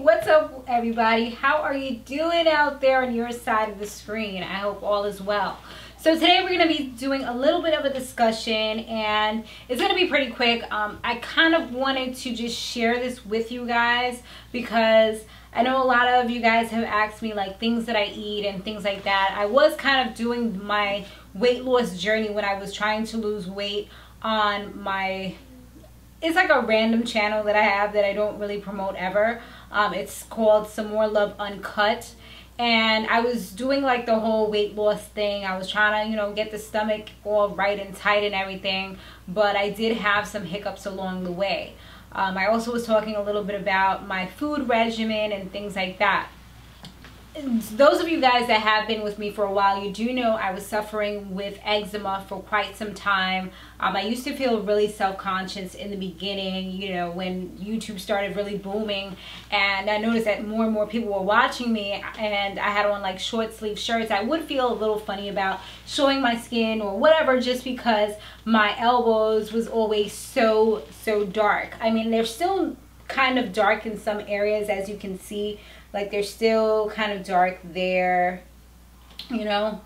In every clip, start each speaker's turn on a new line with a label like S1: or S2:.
S1: what's up everybody? How are you doing out there on your side of the screen? I hope all is well. So today we're going to be doing a little bit of a discussion, and it's going to be pretty quick. I kind of wanted to just share this with you guys because I know a lot of you guys have asked me like things that I eat and things like that. I was kind of doing my weight loss journey when I was trying to lose weight on my... It's like a random channel that I have that I don't really promote ever. It's called Samore Love Uncut. And I was doing like the whole weight loss thing. I was trying to, you know, get the stomach all right and tight and everything. But I did have some hiccups along the way. I also was talking a little bit about my food regimen and things like that. Those of you guys that have been with me for a while, you do know I was suffering with eczema for quite some time. I used to feel really self-conscious in the beginning, you know, when YouTube started really booming, and I noticed that more and more people were watching me, and I had on like short sleeve shirts. I would feel a little funny about showing my skin or whatever, just because my elbows was always so dark. I mean, they're still kind of dark in some areas, as you can see. Like they're still kind of dark there, you know,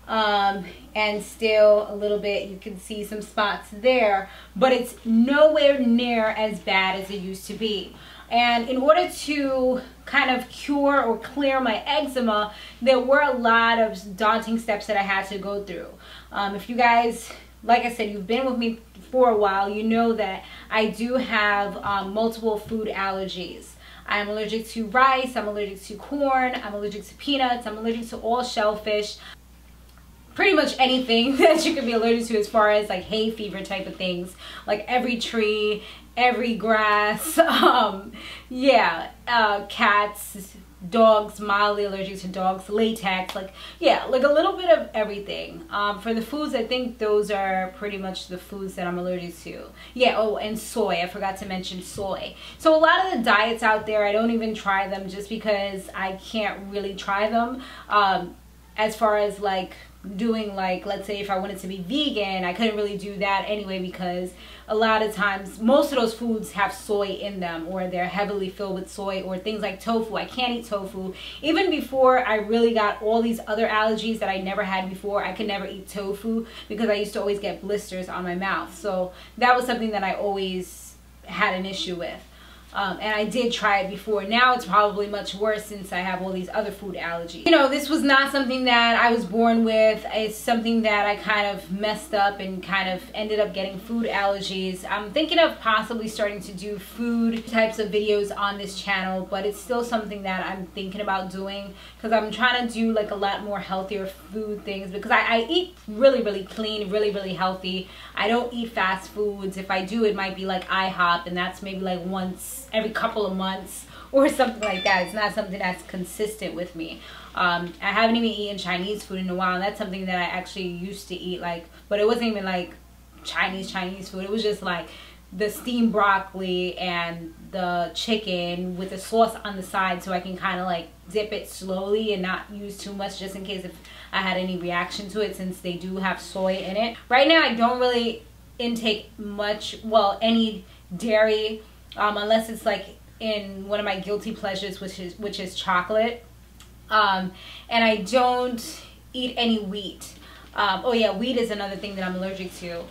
S1: and still a little bit, you can see some spots there, but it's nowhere near as bad as it used to be. And in order to kind of cure or clear my eczema, there were a lot of daunting steps that I had to go through. If you guys, like I said, you've been with me for a while, you know that I do have multiple food allergies. I'm allergic to rice, I'm allergic to corn, I'm allergic to peanuts, I'm allergic to all shellfish. Pretty much anything that you could be allergic to as far as like hay fever type of things. Like every tree, every grass, cats, dogs, mildly allergic to dogs, latex, like, yeah, like a little bit of everything. For the foods, I think those are pretty much the foods that I'm allergic to. Yeah, oh, and soy, I forgot to mention soy. So a lot of the diets out there, I don't even try them just because I can't really try them. As far as like doing, like, let's say if I wanted to be vegan, I couldn't really do that anyway, because a lot of times most of those foods have soy in them, or they're heavily filled with soy, or things like tofu. I can't eat tofu. Even before I really got all these other allergies that I never had before, I could never eat tofu because I used to always get blisters on my mouth. So that was something that I always had an issue with. And I did try it before. Now it's probably much worse since I have all these other food allergies. You know, this was not something that I was born with. It's something that I kind of messed up and kind of ended up getting food allergies. I'm thinking of possibly starting to do food types of videos on this channel, but it's still something that I'm thinking about doing because I'm trying to do like a lot more healthier food things, because I eat really clean, really healthy. I don't eat fast foods. If I do, it might be like IHOP, and that's maybe like once every couple of months or something like that. It's not something that's consistent with me. I haven't even eaten Chinese food in a while, and that's something that I actually used to eat, like, but it wasn't even like Chinese food. It was just like the steamed broccoli and the chicken with the sauce on the side, so I can kind of like dip it slowly and not use too much, just in case if I had any reaction to it, since they do have soy in it. Right now I don't really intake much, well, any dairy, unless it's like in one of my guilty pleasures, which is chocolate. And I don't eat any wheat. Oh yeah, wheat is another thing that I'm allergic to.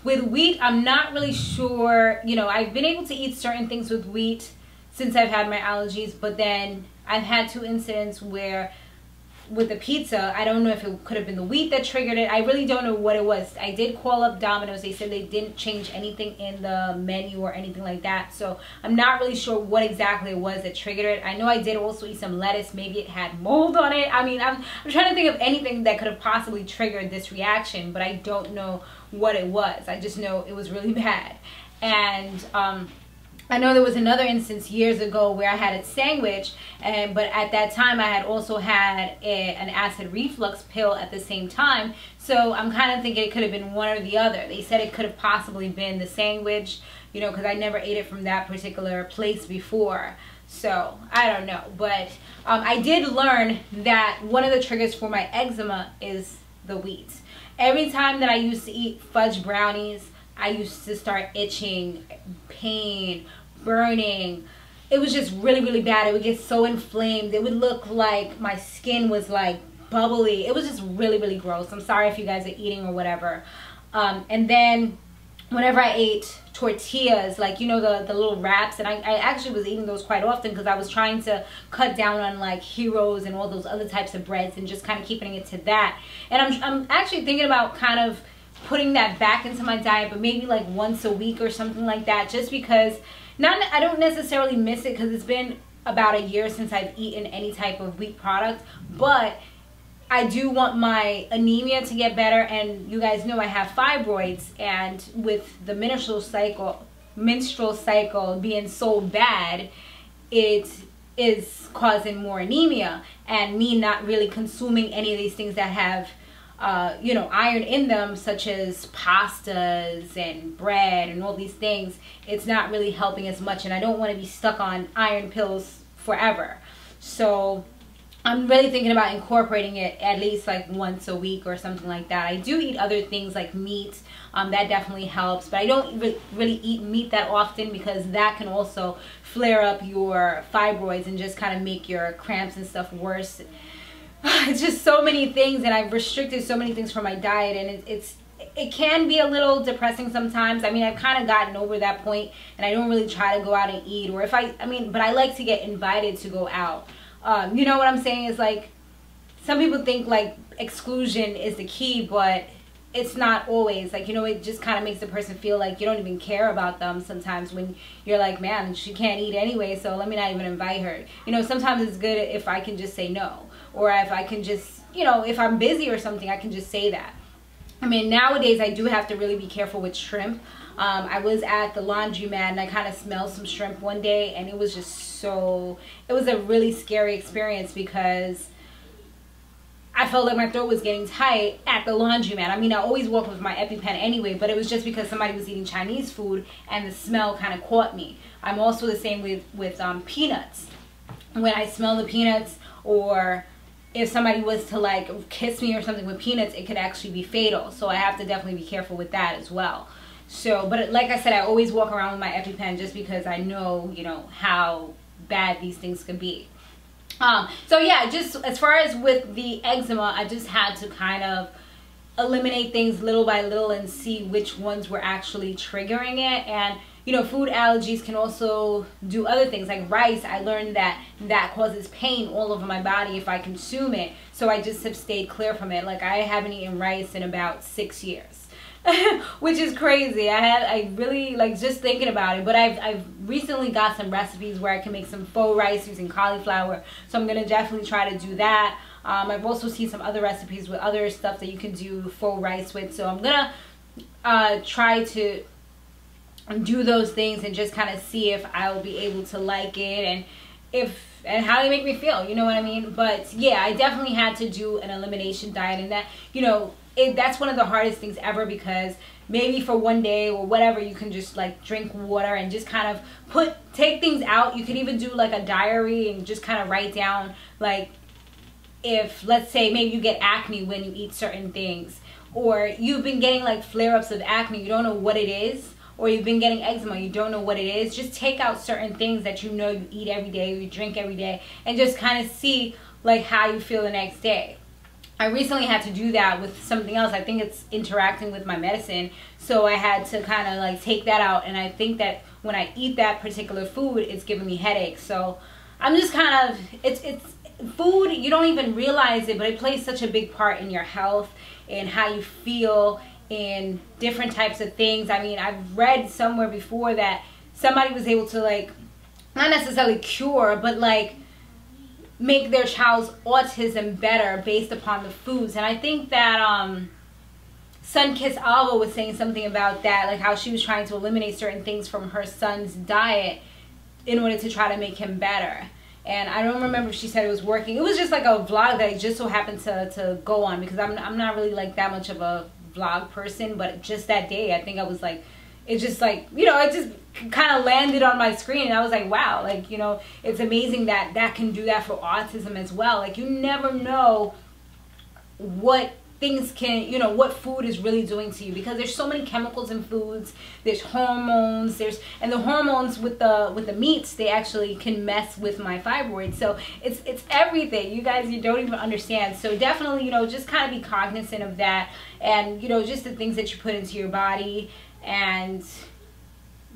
S1: With wheat, I'm not really sure. You know, I've been able to eat certain things with wheat since I've had my allergies, but then I've had 2 incidents where with the pizza, I don't know if it could have been the wheat that triggered it. I really don't know what it was. I did call up Domino's. They said they didn't change anything in the menu or anything like that. So I'm not really sure what exactly it was that triggered it. I know I did also eat some lettuce. Maybe it had mold on it. I mean, I'm trying to think of anything that could have possibly triggered this reaction, but I don't know what it was. I just know it was really bad. And I know there was another instance years ago where I had a sandwich, but at that time I had also had an acid reflux pill at the same time. So I'm kind of thinking it could have been one or the other. They said it could have possibly been the sandwich, you know, because I never ate it from that particular place before. So I don't know, but I did learn that one of the triggers for my eczema is the wheat. Every time that I used to eat fudge brownies, I used to start itching, pain, burning, it was just really, really bad. It would get so inflamed. It would look like my skin was like bubbly. It was just really, really gross. I'm sorry if you guys are eating or whatever. And then whenever I ate tortillas, like, you know, the little wraps, and I actually was eating those quite often because I was trying to cut down on like Heroes and all those other types of breads and just kind of keeping it to that. And I'm actually thinking about kind of putting that back into my diet, but maybe like once a week or something like that, just because I don't necessarily miss it because it's been about a year since I've eaten any type of wheat product, but I do want my anemia to get better. And you guys know I have fibroids, and with the menstrual cycle being so bad, it is causing more anemia, and me not really consuming any of these things that have you know, iron in them, such as pastas and bread and all these things. It's not really helping as much, and I don't want to be stuck on iron pills forever. So I'm really thinking about incorporating it at least like once a week or something like that. I do eat other things like meat. That definitely helps, but I don't really eat meat that often because that can also flare up your fibroids and just kind of make your cramps and stuff worse. It's just so many things, and I've restricted so many things from my diet, and it can be a little depressing sometimes. I mean, I've kind of gotten over that point, and I don't really try to go out and eat, or if I mean, but I like to get invited to go out. You know what I'm saying? Is like, some people think like exclusion is the key, but it's not always. Like, you know, it just kind of makes the person feel like you don't even care about them sometimes, when you're like, man, she can't eat anyway, so let me not even invite her. You know, sometimes it's good if I can just say no, or if I can just, you know, if I'm busy or something, I can just say that. I mean, nowadays I do have to really be careful with shrimp. I was at the laundromat and I kind of smelled some shrimp one day, and it was just so, it was a really scary experience because I felt like my throat was getting tight at the laundromat. I mean, I always walk with my EpiPen anyway, but it was just because somebody was eating Chinese food and the smell kind of caught me. I'm also the same with peanuts. When I smell the peanuts, or if somebody was to like kiss me or something with peanuts, it could actually be fatal. So I have to definitely be careful with that as well. So, but like I said, I always walk around with my EpiPen just because I know, you know, how bad these things can be. So yeah, just as far as with the eczema, I just had to kind of eliminate things little by little and see which ones were actually triggering it. And you know, food allergies can also do other things like rice. I learned that causes pain all over my body if I consume it. So I just have stayed clear from it. Like, I haven't eaten rice in about 6 years, which is crazy. I really, like, just thinking about it. But I've recently got some recipes where I can make some faux rice using cauliflower. So I'm going to definitely try to do that. I've also seen some other recipes with other stuff that you can do faux rice with. So I'm going to try to do those things and just kind of see if I'll be able to like it and how they make me feel, you know what I mean? But yeah, I definitely had to do an elimination diet, and that, you know, that's one of the hardest things ever, because maybe for one day or whatever, you can just like drink water and just kind of take things out. You could even do like a diary and just kind of write down, like, if let's say maybe you get acne when you eat certain things, or you've been getting like flare-ups of acne, you don't know what it is, or you've been getting eczema, you don't know what it is. Just take out certain things that you know you eat every day, or you drink every day, and just kind of see like how you feel the next day. I recently had to do that with something else. I think it's interacting with my medicine. So I had to kind of like take that out, and I think that when I eat that particular food, it's giving me headaches. So I'm just kind of, it's food, you don't even realize it, but it plays such a big part in your health and how you feel in different types of things. I mean, I've read somewhere before that somebody was able to, like, not necessarily cure, but like make their child's autism better based upon the foods. And I think that Sunkissed Alva was saying something about that, like how she was trying to eliminate certain things from her son's diet in order to try to make him better. And I don't remember if she said it was working. It was just like a vlog that I just so happened to go on, because I'm not really like that much of a vlog person, but just that day I think I was like, it just like, you know, it just kind of landed on my screen, and I was like, wow, like, you know, it's amazing that that can do that for autism as well. Like, you never know what things can, you know, what food is really doing to you, because there's so many chemicals in foods, there's hormones, and the hormones with the meats, they actually can mess with my fibroids. So it's everything, you guys, you don't even understand. So definitely, you know, just kind of be cognizant of that, and you know, just the things that you put into your body. And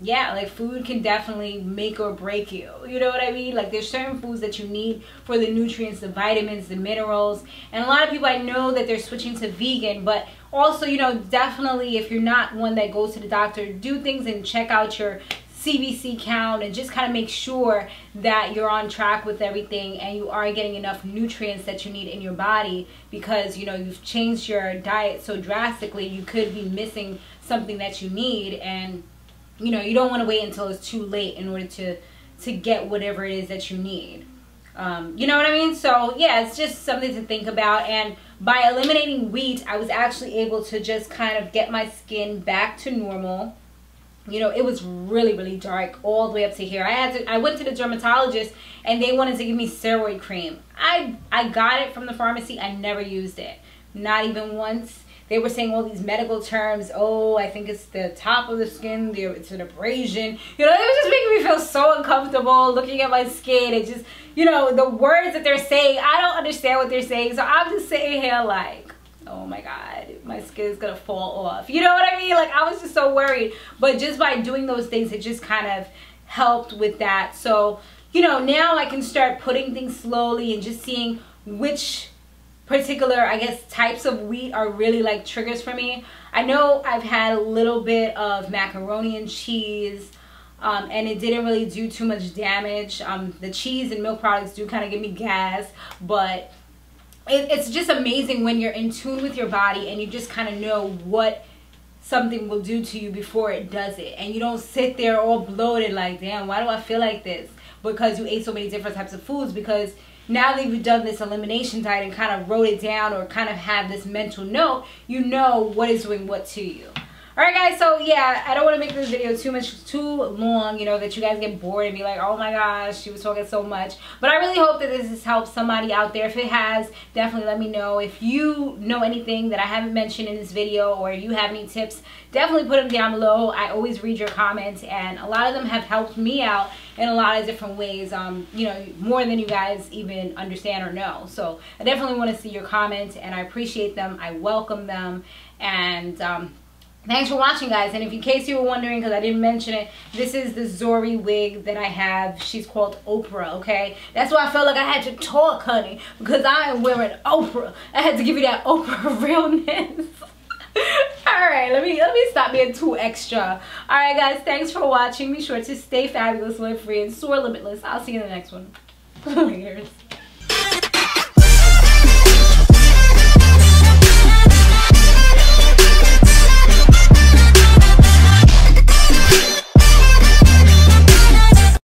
S1: yeah, like food can definitely make or break you, you know what I mean? Like there's certain foods that you need for the nutrients, the vitamins, the minerals. And a lot of people, I know that they're switching to vegan, but also, you know, definitely if you're not one that goes to the doctor, do things and check out your CBC count and just kind of make sure that you're on track with everything and you are getting enough nutrients that you need in your body, because you know, you've changed your diet so drastically, you could be missing something that you need. And you know, you don't want to wait until it's too late in order to get whatever it is that you need. You know what I mean? So yeah, it's just something to think about. And by eliminating wheat, I was actually able to just kind of get my skin back to normal. You know, it was really, really dark all the way up to here. I went to the dermatologist and they wanted to give me steroid cream. I got it from the pharmacy. I never used it, not even once. They were saying all these medical terms. Oh, I think it's the top of the skin. It's an abrasion. You know, it was just making me feel so uncomfortable looking at my skin. It just, you know, the words that they're saying, I don't understand what they're saying. So I'm just sitting here like, oh my God, my skin is going to fall off. You know what I mean? Like I was just so worried. But just by doing those things, it just kind of helped with that. So, you know, now I can start putting things slowly and just seeing which particular, I guess, types of wheat are really like triggers for me. I know I've had a little bit of macaroni and cheese, and it didn't really do too much damage. The cheese and milk products do kind of give me gas, but it's just amazing when you're in tune with your body and you just kind of know what something will do to you before it does it, and you don't sit there all bloated like, damn, why do I feel like this? Because you ate so many different types of foods. Because now that you've done this elimination diet and kind of wrote it down, or kind of have this mental note, you know what is doing what to you. Alright guys, so yeah, I don't want to make this video too long, you know, that you guys get bored and be like, oh my gosh, she was talking so much. But I really hope that this has helped somebody out there. If it has, definitely let me know. If you know anything that I haven't mentioned in this video, or you have any tips, definitely put them down below. I always read your comments, and a lot of them have helped me out in a lot of different ways, you know, more than you guys even understand or know. So I definitely want to see your comments, and I appreciate them. I welcome them. And thanks for watching, guys. And if in case you were wondering, because I didn't mention it, this is the Zori wig that I have. She's called Oprah, okay? That's why I felt like I had to talk, honey, because I am wearing Oprah. I had to give you that Oprah realness. Alright, let me stop being too extra. Alright guys, thanks for watching. Be sure to stay fabulous, live free, and soar limitless. I'll see you in the next one. Laters.